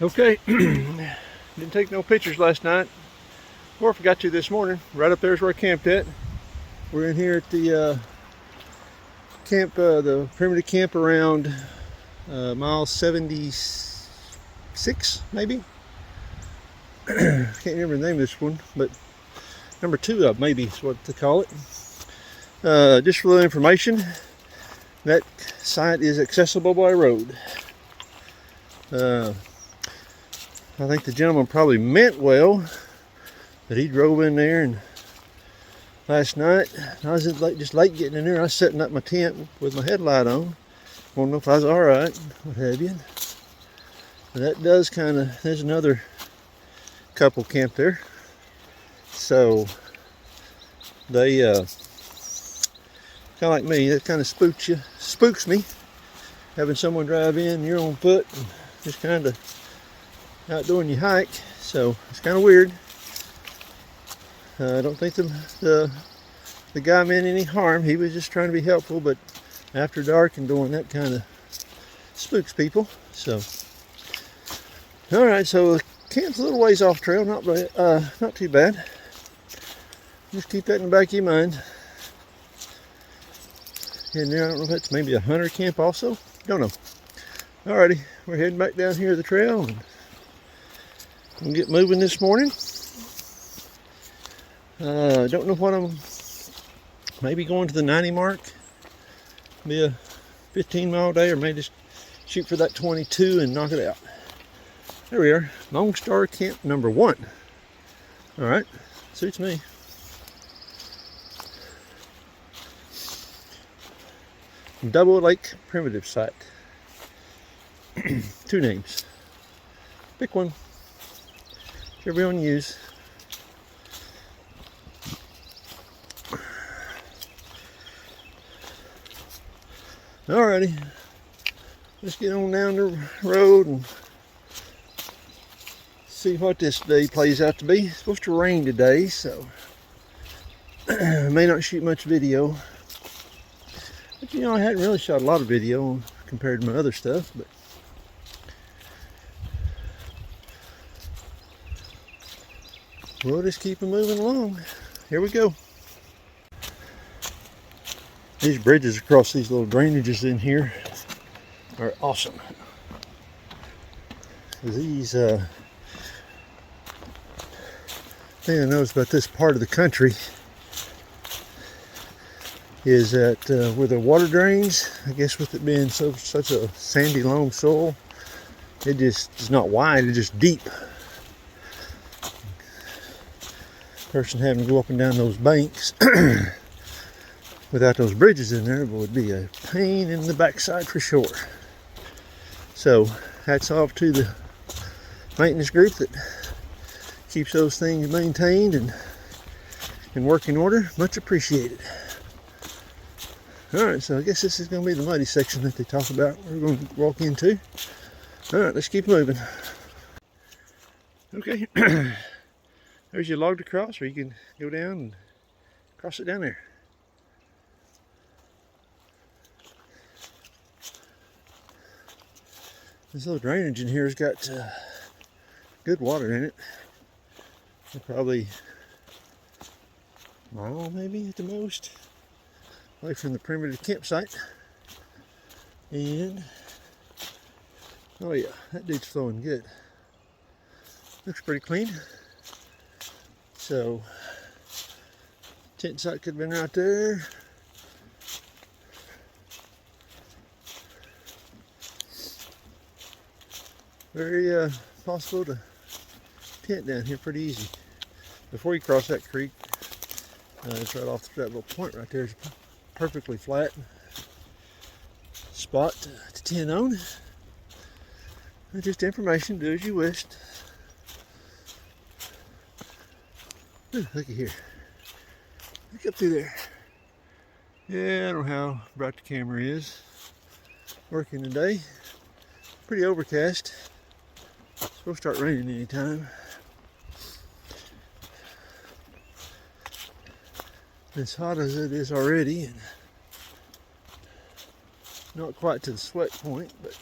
Okay, didn't take no pictures last night, or forgot to this morning. Right up there is where I camped at. We're in here at the camp, the primitive camp around mile 76, maybe. Can't remember the name of this one, but number 2 up maybe is what they call it. Just for a little information, that site is accessible by road. I think the gentleman probably meant well, but he drove in there, and last night I was just late getting in there. I was setting up my tent with my headlight on. Want to know if I was all right, what have you. But that does kind of, there's another couple camped there. So they kind of like me, that kind of spooks me, having someone drive in, you're on foot, and just kind of out doing your hike. So it's kind of weird. I don't think the guy meant any harm. He was just trying to be helpful, but after dark and doing that kind of spooks people. So all right, so the camp's a little ways off trail, not too bad. Just keep that in the back of your mind. In there, I don't know if that's maybe a hunter camp also. Don't know. Alrighty, we're heading back down here the trail and we'll get moving this morning. Don't know what I'm maybe going to the 90 mark. Be a 15-mile day, or maybe just shoot for that 22 and knock it out. There we are, Lone Star Camp number 1. Alright, suits me. Double Lake Primitive Site. 2 names. Pick one. Whichever one you use. Alrighty. Let's get on down the road and see what this day plays out to be. It's supposed to rain today, so I may not shoot much video. But you know, I hadn't really shot a lot of video compared to my other stuff, but we'll just keep it moving along. Here we go. These bridges across these little drainages in here are awesome. These, thing I noticed about this part of the country is that where the water drains, I guess with it being such a sandy loam soil, it just is not wide, it's just deep. Person having to go up and down those banks without those bridges in there would be a pain in the backside for sure. So hats off to the maintenance group that keeps those things maintained and in working order. Much appreciated. Alright, so I guess this is going to be the muddy section that they talk about we're going to walk into. Alright, let's keep moving. Okay, there's your log to cross, or you can go down and cross it down there. This little drainage in here has got good water in it. Probably a mile maybe at the most away from the primitive campsite. And oh yeah, that dude's flowing good. Looks pretty clean. So tent site could have been right there. Very possible to tent down here pretty easy. Before you cross that creek, it's right off that little point right there. It's a perfectly flat spot to tent on. Just information, do as you wish. Ooh, look at here. Look up through there. Yeah, I don't know how bright the camera is. Working today. Pretty overcast. It's supposed to start raining anytime. As hot as it is already, and not quite to the sweat point, but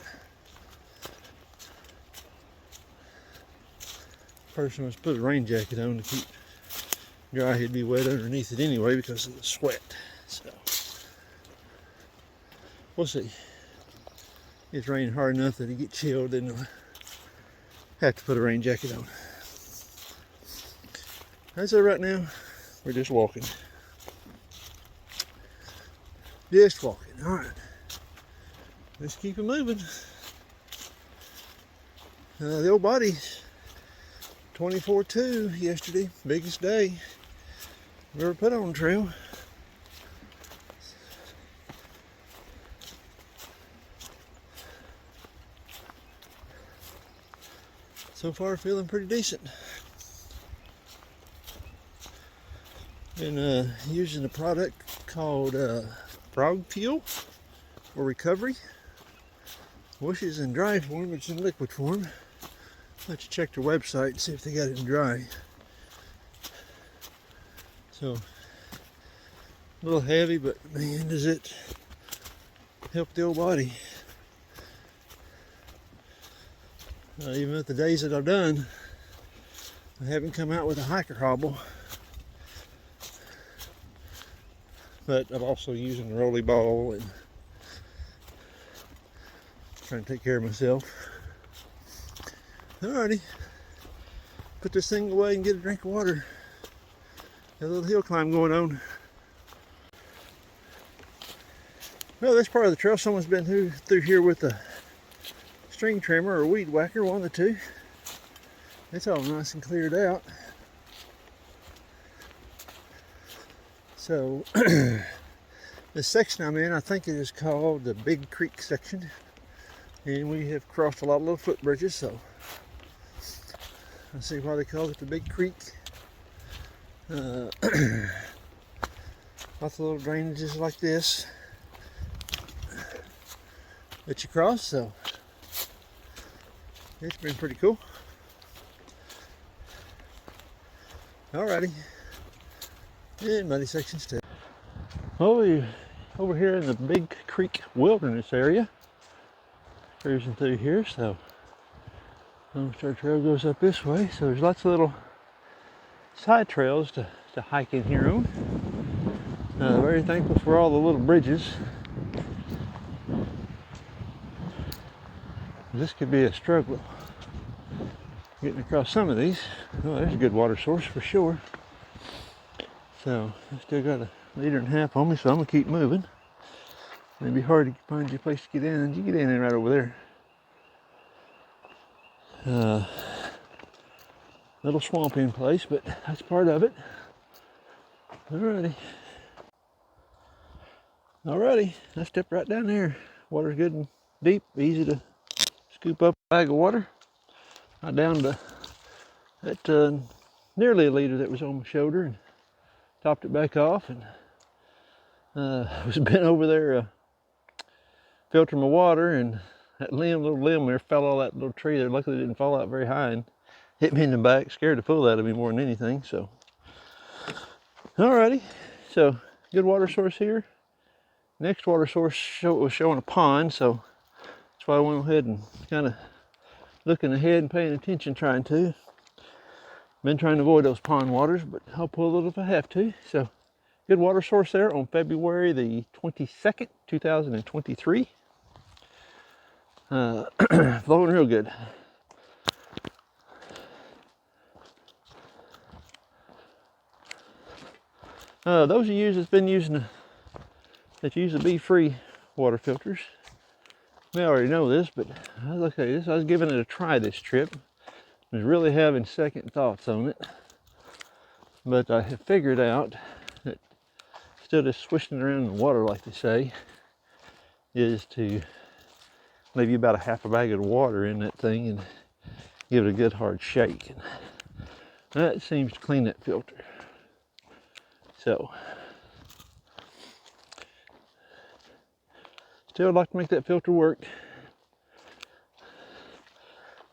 person was to put a rain jacket on to keep dry. He'd be wet underneath it anyway because of the sweat. So we'll see. It's raining hard enough that he get chilled, and he'll have to put a rain jacket on. As of right now, we're just walking. Just walking. All right. Let's keep it moving. The old body, 24-2 yesterday, biggest day we ever put on the trail. So far, feeling pretty decent. Been using a product called frog fuel for recovery. Wish it's in dry form, it's in liquid form. Let you check their website and see if they got it in dry. So, a little heavy, but man, does it help the old body. Even with the days that I've done, I haven't come out with a hiker hobble. But I'm also using the rolly ball and trying to take care of myself. Alrighty, put this thing away and get a drink of water. Got a little hill climb going on. Well, this part of the trail, someone's been through here with a string trimmer or weed whacker, one of the two. It's all nice and cleared out. So, this section I'm in, I think it is called the Big Creek section. And we have crossed a lot of little footbridges, so I see why they call it the Big Creek. Lots of little drainages like this that you cross, so it's been pretty cool. Alrighty, and muddy sections too. Oh, we're over here in the Big Creek Wilderness area, cruising through here. So our trail goes up this way, so there's lots of little side trails to hike in here on. Very thankful for all the little bridges. This could be a struggle getting across some of these. Oh, there's a good water source for sure. So I still got a liter and a half on me, so I'm gonna keep moving. It'd be hard to find your place to get in, and you get in right over there. Little swamp in place, but that's part of it. Alrighty, I stepped right down there. Water's good and deep, easy to scoop up a bag of water. I downed that nearly a liter that was on my shoulder and topped it back off, and was bent over there filtering my water, and that little limb there fell out of that little tree there. Luckily it didn't fall out very high and hit me in the back, scared the fool out of me more than anything. So alrighty, so good water source here. Next water source was showing a pond, so that's why I went ahead and kind of looking ahead and paying attention, trying to. Been trying to avoid those pond waters, but I'll pull it if I have to. So good water source there on February the 22nd, 2023. Flowing real good. Those of you that's been using that use the Be-Free water filters may already know this, but I look at this. I was giving it a try this trip. I was really having second thoughts on it, but I have figured out that instead of swishing around in the water like they say, is to maybe about a half a bag of water in that thing and give it a good hard shake. And that seems to clean that filter. So, still like to make that filter work.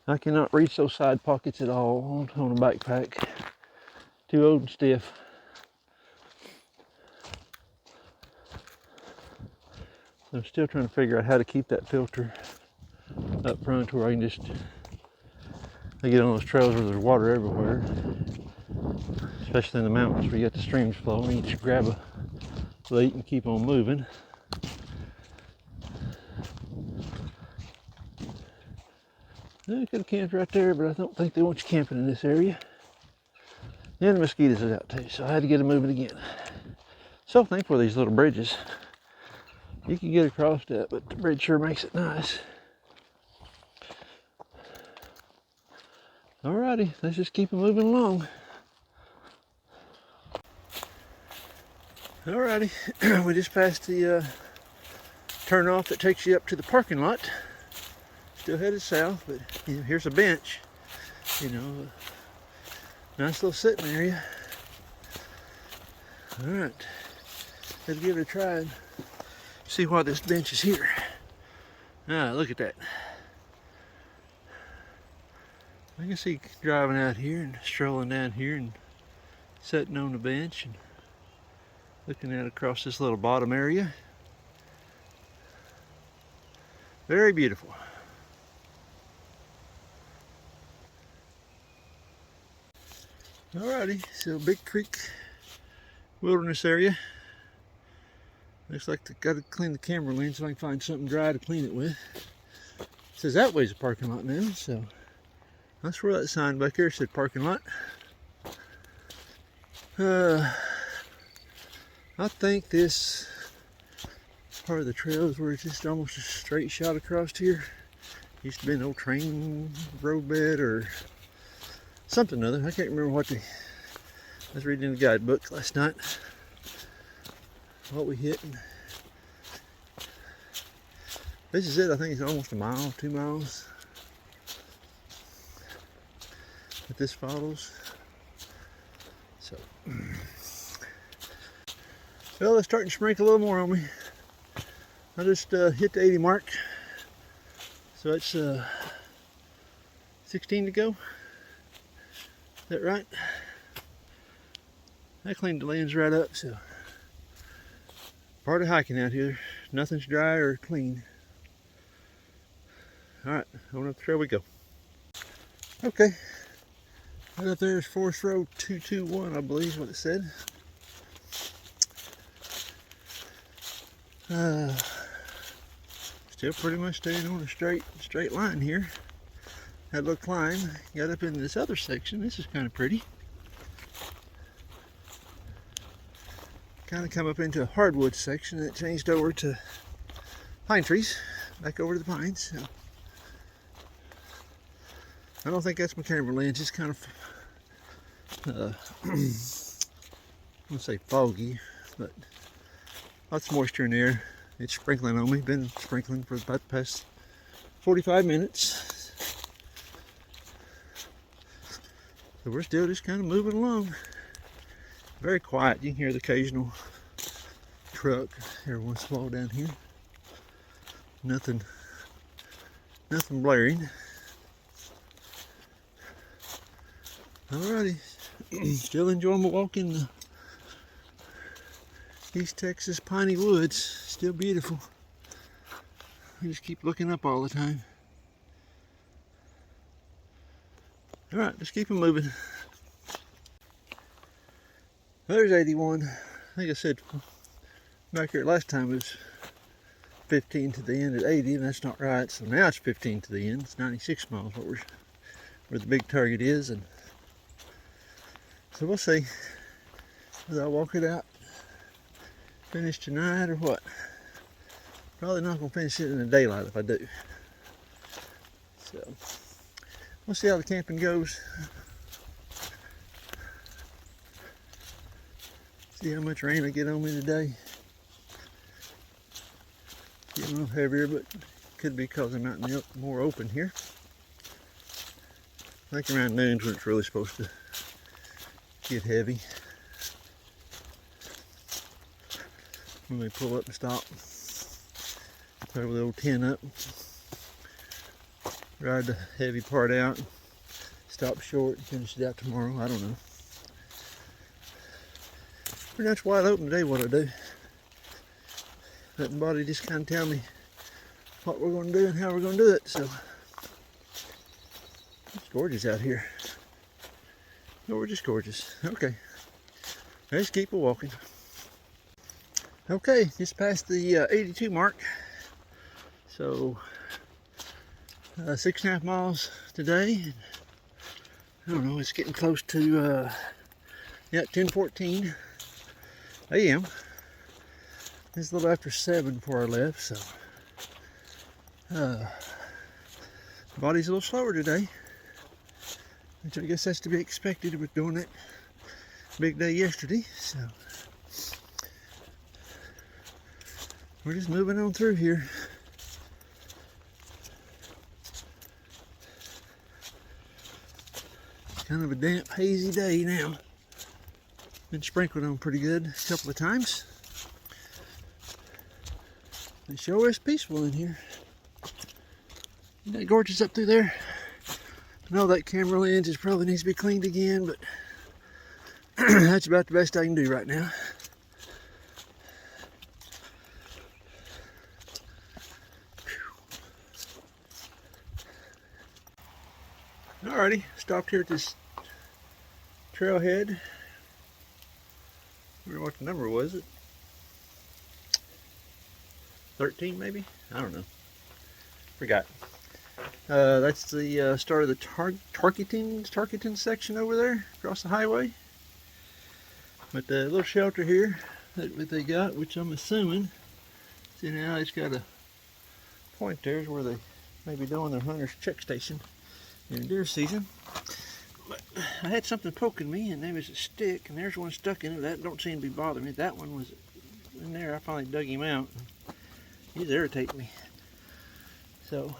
I cannot reach those side pockets at all on a backpack. Too old and stiff. I'm still trying to figure out how to keep that filter up front where I can just I get on those trails where there's water everywhere, especially in the mountains where you got the streams flowing. You just grab a lead and keep on moving. I could have camped right there, but I don't think they want you camping in this area. And the mosquitoes is out too, so I had to get them moving again. So thankful for these little bridges. You can get across that, but the bridge sure makes it nice. Alrighty, let's just keep it moving along. Alrighty, we just passed the turnoff that takes you up to the parking lot. Still headed south, but you know, here's a bench. You know, nice little sitting area. Alright, let's give it a try and see why this bench is here. Ah, look at that. I can see driving out here and strolling down here and sitting on the bench and looking out across this little bottom area. Very beautiful. Alrighty, so Big Creek wilderness area. Looks like they got to clean the camera lens so I can find something dry to clean it with. It says that way's a parking lot now, so that's where that sign back there said parking lot. I think this part of the trail is where it's just almost a straight shot across here. Used to be an old train roadbed or something or other. I can't remember what I was reading in the guidebook last night. What we hit. This is it. I think it's almost a mile, 2 miles that this follows. So, well, it's starting to sprinkle a little more on me. I just hit the 80 mark, so it's 16 to go. Is that right? I cleaned the lens right up, so part of hiking out here. Nothing's dry or clean. Alright, on up the trail we go. Okay. Right up there is Forest Road 221, I believe is what it said. Still pretty much staying on a straight line here. Had a little climb. Got up into this other section. This is kind of pretty. Kind of come up into a hardwood section and it changed over to pine trees. Back over to the pines. So I don't think that's my camera lens. It's kind of I won't say foggy, but lots of moisture in the air. It's sprinkling on me. Been sprinkling for about the past 45 minutes. So we're still just kind of moving along. Very quiet. You can hear the occasional truck every once in a while down here. Nothing blaring. Alrighty. Still enjoying my walk in the East Texas piney woods. Still beautiful. I just keep looking up all the time. Alright, let's keep it moving. There's 81. I think I said back here last time it was 15 to the end at 80, and that's not right. So now it's 15 to the end. It's 96 miles where the big target is, and so we'll see whether I walk it out, finish tonight or what. Probably not gonna finish it in the daylight if I do. So we'll see how the camping goes. See how much rain I get on me today. Getting a little heavier, but could be because I'm out in the more open here. I think around noon's when it's really supposed to get heavy. When they pull up and stop. Throw the old tent up. Ride the heavy part out. Stop short and finish it out tomorrow. I don't know. Pretty much wide open today what I do. Letting body just kind of tell me what we're going to do and how we're going to do it. So gorgeous out here. Gorgeous, gorgeous. Okay, let's keep walking. Okay, just past the 82 mark. So 6.5 miles today. I don't know, it's getting close to 10:14 a.m. It's a little after 7 before I left, so body's a little slower today, which I guess that's to be expected with doing that big day yesterday. So we're just moving on through here. Kind of a damp, hazy day now. Been sprinkled on pretty good a couple of times. It sure is peaceful in here. Isn't that gorgeous up through there? I know that camera lens is probably needs to be cleaned again, but that's about the best I can do right now. Alrighty, stopped here at this trailhead. I wonder what the number was. It 13 maybe? I don't know. Forgot. That's the start of the Tarkington section over there across the highway. But the little shelter here that they got, which I'm assuming, see now it's got a point there is where they may be doing their hunter's check station in deer season. But I had something poking me, and there was a stick, and there's one stuck in it. That don't seem to be bothering me. That one was in there. I finally dug him out. He's irritating me. So,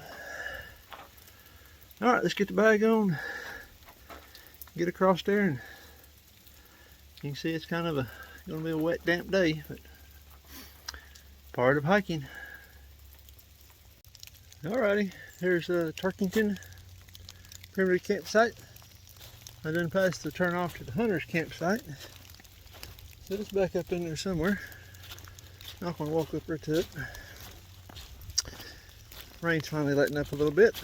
all right, let's get the bag on. Get across there, and you can see it's kind of going to be a wet, damp day, but part of hiking. Alrighty, here's Tarkington primitive campsite. I done passed the turn off to the hunter's campsite. So it's back up in there somewhere. Not going to walk up there to it. Rain's finally letting up a little bit.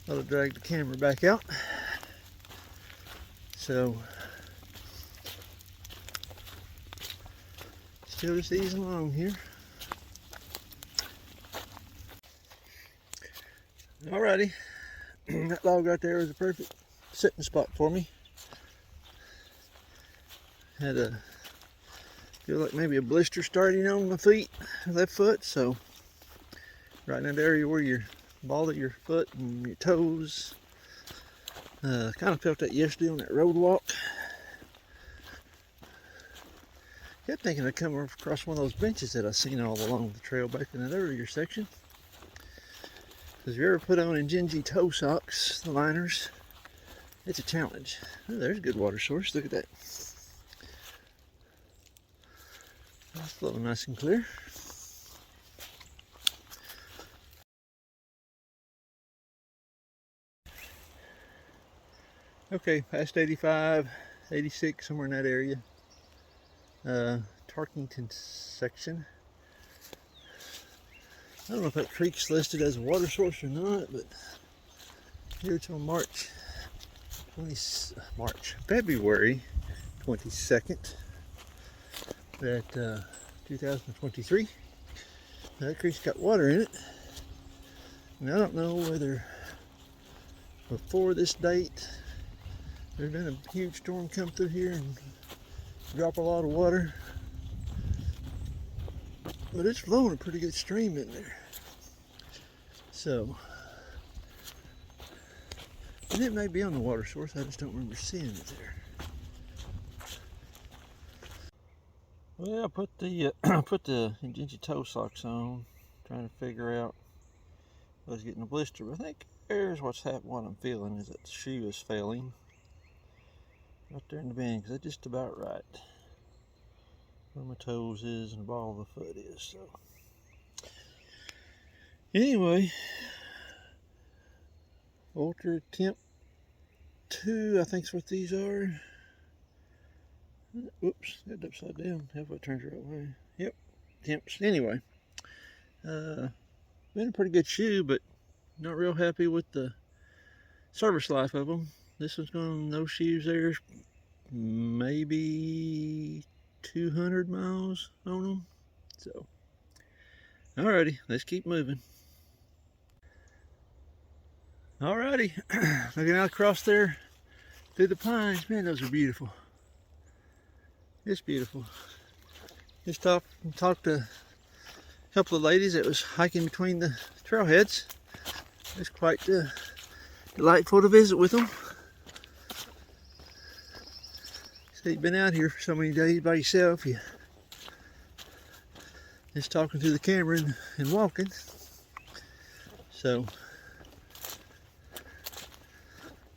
I'll drag the camera back out. So, still just easing along here. Alrighty, that log right there was a perfect sitting spot for me. Had a feel like maybe a blister starting on my feet, left foot. So right in that area where your ball of your foot and your toes. Kind of felt that yesterday on that road walk. Kept thinking I'd come across one of those benches that I seen all along the trail back in that earlier section. Because if you ever put on Injinji toe socks, the liners, it's a challenge. Oh, there's a good water source. Look at that. That's flowing nice and clear. Okay, past 85, 86, somewhere in that area. Tarkington section. I don't know if that creek's listed as a water source or not, but here till February 22nd, that 2023. That creek's got water in it. And I don't know whether before this date there's been a huge storm come through here and drop a lot of water. But it's flowing a pretty good stream in there. So, and it may be on the water source, I just don't remember seeing it there. Well, I put the Injinji toe socks on, trying to figure out if I was getting a blister. But I think here's what's happening. What I'm feeling is that the shoe is failing right there in the bend, because that's just about right where my toes is and the ball of the foot is. So anyway, Ultra Temp 2, I think is what these are. Oops, got it upside down. How if I turn it the right way? Yep, Temps. Anyway, been a pretty good shoe, but not real happy with the service life of them. This one's going, those shoes there's maybe 200 miles on them. So, alrighty, let's keep moving. Alrighty, looking out across there through the pines. Man, those are beautiful. It's beautiful. Just talked to a couple of ladies that was hiking between the trailheads. It's quite delightful to visit with them. So you've been out here for so many days by yourself. You just talking through the camera and walking. So,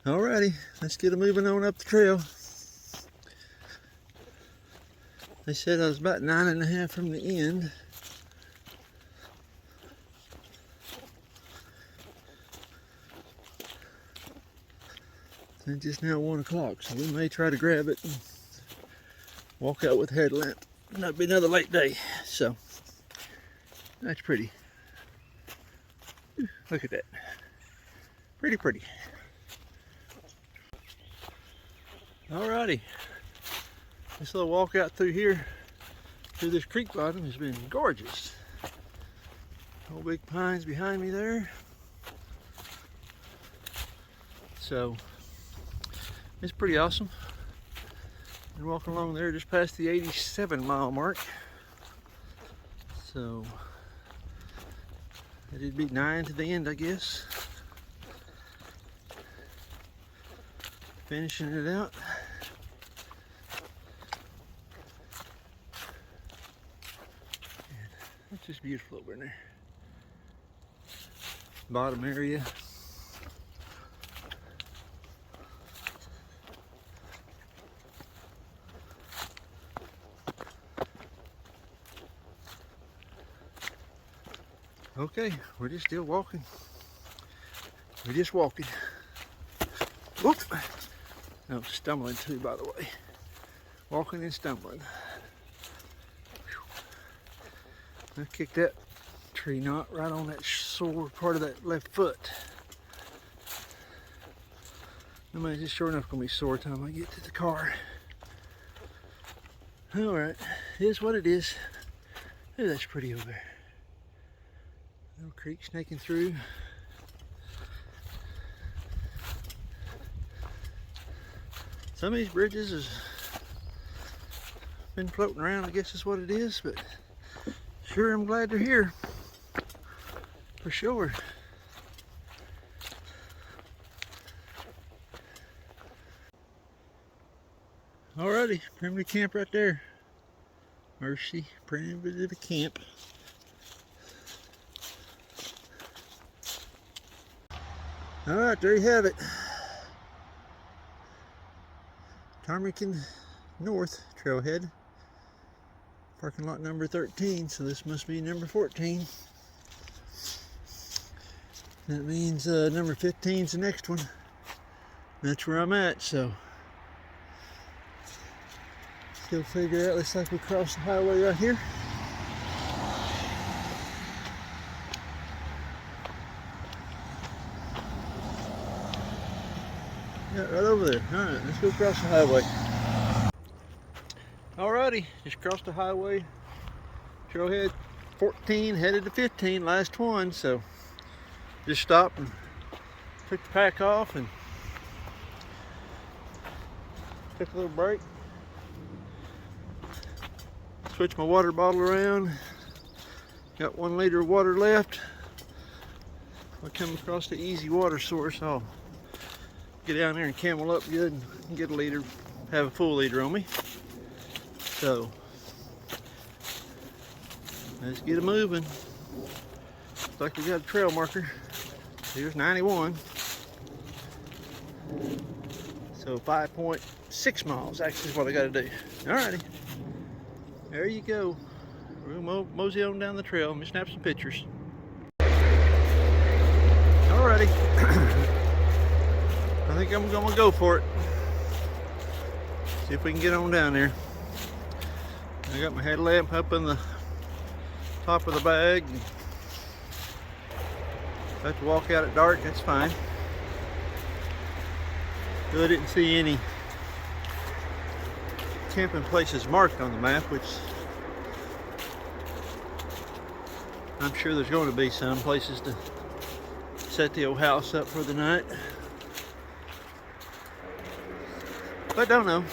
alrighty, let's get moving on up the trail. They said I was about 9.5 from the end. It's just now 1 o'clock, so we may try to grab it and walk out with a headlamp. That'll be another late day. So that's pretty. Look at that. Pretty, pretty. Alrighty. This little walk out through here, through this creek bottom, has been gorgeous. Whole big pines behind me there. So it's pretty awesome. Been walking along there just past the 87-mile mark. So it'd be 9 to the end, I guess. Finishing it out. It's just beautiful over in there. Bottom area. Okay, we're just still walking. We're just walking. Whoop! I was stumbling too, by the way. Walking and stumbling. I kicked that tree knot right on that sore part of that left foot. I mean, it's sure enough gonna be sore time I get to the car. Alright, it is what it is. Ooh, that's pretty over there. Little creek snaking through. Some of these bridges has been floating around, I guess is what it is, but sure I'm glad they're here. For sure. Alrighty, primitive camp right there. Mercy, primitive camp. Alright, there you have it. Ptarmigan North Trailhead. Parking lot number 13, so this must be number 14. That means number 15 is the next one. That's where I'm at, so. Let's go figure out, looks like we crossed the highway right here. Yeah, right over there. Alright, let's go across the highway. Alrighty, just crossed the highway. Trailhead 14, headed to 15, last one, so just stopped and took the pack off and took a little break. Switched my water bottle around. Got 1 liter of water left. If I come across the easy water source, I'll get down there and camel up good and get a liter, have a full liter on me. So let's get it moving. Looks like we got a trail marker. Here's 91. So 5.6 miles actually is what I got to do. Alrighty. There you go. We'll mosey on down the trail. Let me snap some pictures. Alrighty. I think I'm gonna go for it. See if we can get on down there. I got my headlamp up in the top of the bag. If I have to walk out at dark, that's fine. So I didn't see any camping places marked on the map, which I'm sure there's going to be some places to set the old house up for the night. But don't know.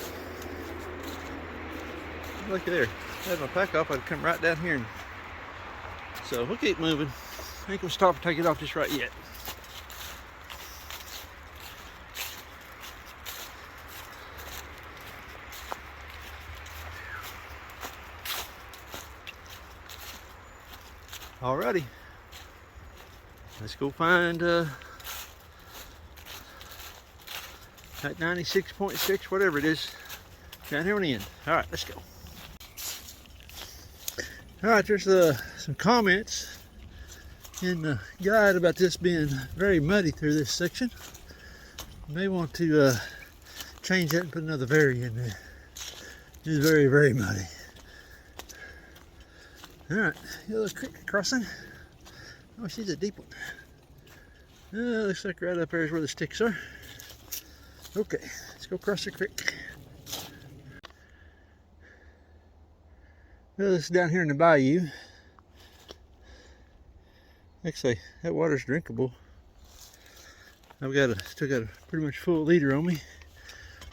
Look there. If I had my pack off, I'd come right down here. And so we'll keep moving. I ain't gonna stop and take it off just right yet. Alrighty. Let's go find that 96.6, whatever it is, down here on the end. Alright, let's go. Alright, there's some comments in the guide about this being very muddy through this section. You may want to change that and put another very in there. It is very, very muddy. Alright, little creek crossing. Oh, she's a deep one. Looks like right up there is where the sticks are. Okay, let's go across the creek. Well, this is down here in the bayou. Actually, that water's drinkable. I've still got a pretty much full liter on me.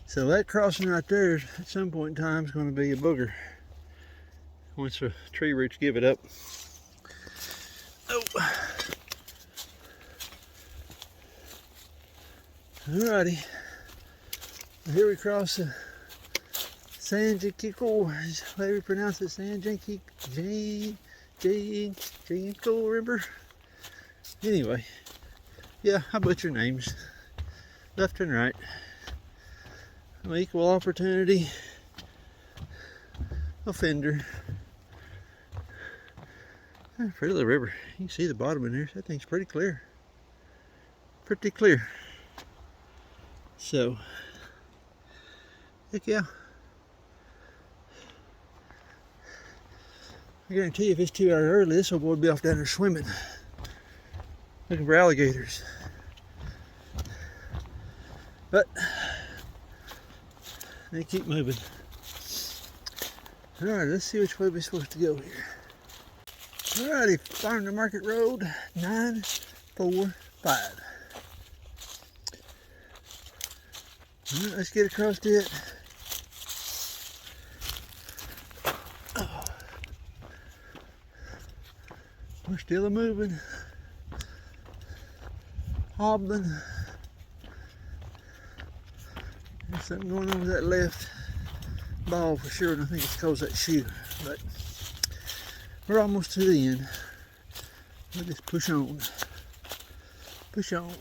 So that crossing right there at some point in time is going to be a booger. Once the tree roots give it up. Oh. Alrighty. Here we cross the Sanjinkiko, is the way we pronounce it, Sanjinkiko River. Anyway, yeah, I butcher names left and right. I'm an equal opportunity offender. Pretty little river. You can see the bottom in there. That thing's pretty clear. Pretty clear. So, heck yeah. I guarantee you if it's 2 hours early, this old boy would be off down there swimming. Looking for alligators. But, they keep moving. Alright, let's see which way we're supposed to go here. Alrighty, Farm to Market Road 945. Alright, let's get across to it. We're still a moving, hobbling. There's something going on with that left ball for sure, and I think it's caused that shoe. But we're almost to the end. We'll just push on. Push on.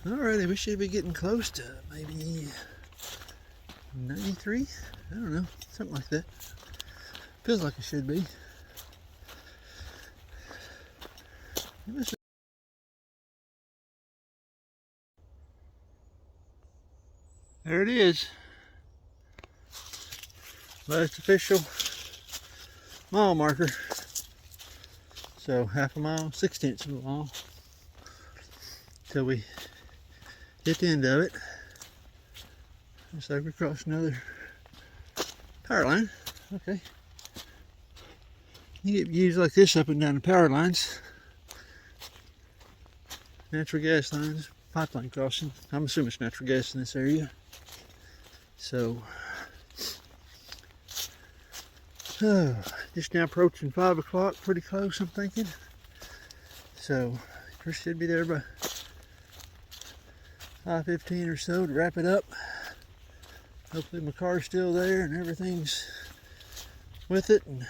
Alrighty, we should be getting close to maybe 93? I don't know, something like that. Feels like it should be. There it is. Last official mile marker. So half a mile, 6/10 of a mile. Till we hit the end of it. Looks like we crossed another power line. Okay. You get views like this up and down the power lines. Natural gas lines, pipeline crossing. I'm assuming it's natural gas in this area. So, just now approaching 5 o'clock, pretty close I'm thinking. So, we should be there by 5:15 or so to wrap it up. Hopefully my car's still there and everything's with it and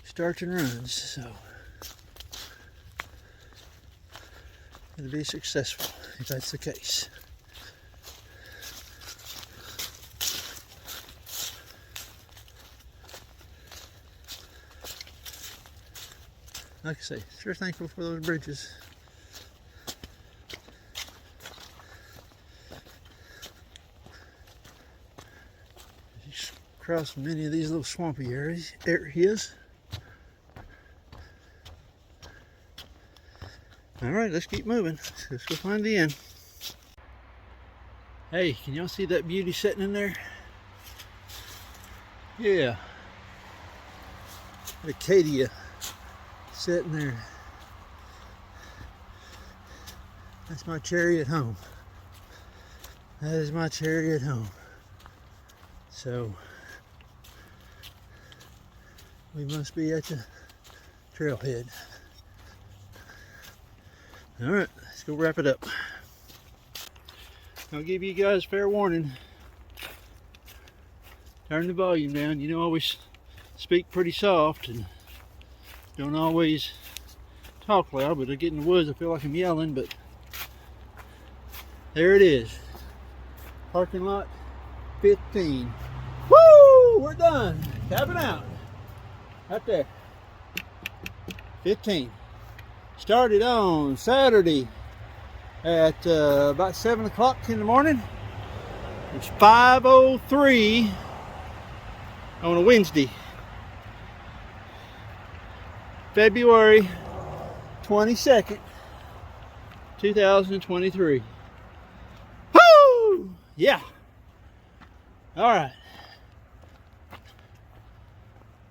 starts and runs. So, it'll be successful if that's the case. Like I say, sure thankful for those bridges. Just crossed many of these little swampy areas. All right, let's keep moving. Let's go find the end. Hey, can y'all see that beauty sitting in there? Yeah. Acadia sitting there. That's my cherry at home. That is my cherry at home. So we must be at the trailhead. All right, let's go wrap it up. I'll give you guys fair warning. Turn the volume down. You know, I always speak pretty soft and don't always talk loud, but I get in the woods, I feel like I'm yelling, but there it is. Parking lot 15. Woo! We're done. Tapping out. Right there. 15. Started on Saturday at about 7 o'clock in the morning. It's 5:03 on a Wednesday. February 22nd, 2023. Woo! Yeah. All right.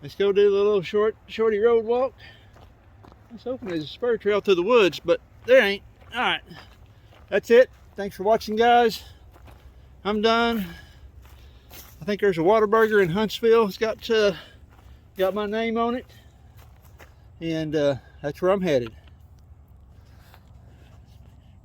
Let's go do a little shorty road walk. I was hoping there's a spur trail through the woods, but there ain't. All right. That's it. Thanks for watching, guys. I'm done. I think there's a Whataburger in Huntsville. It's got my name on it. And that's where I'm headed.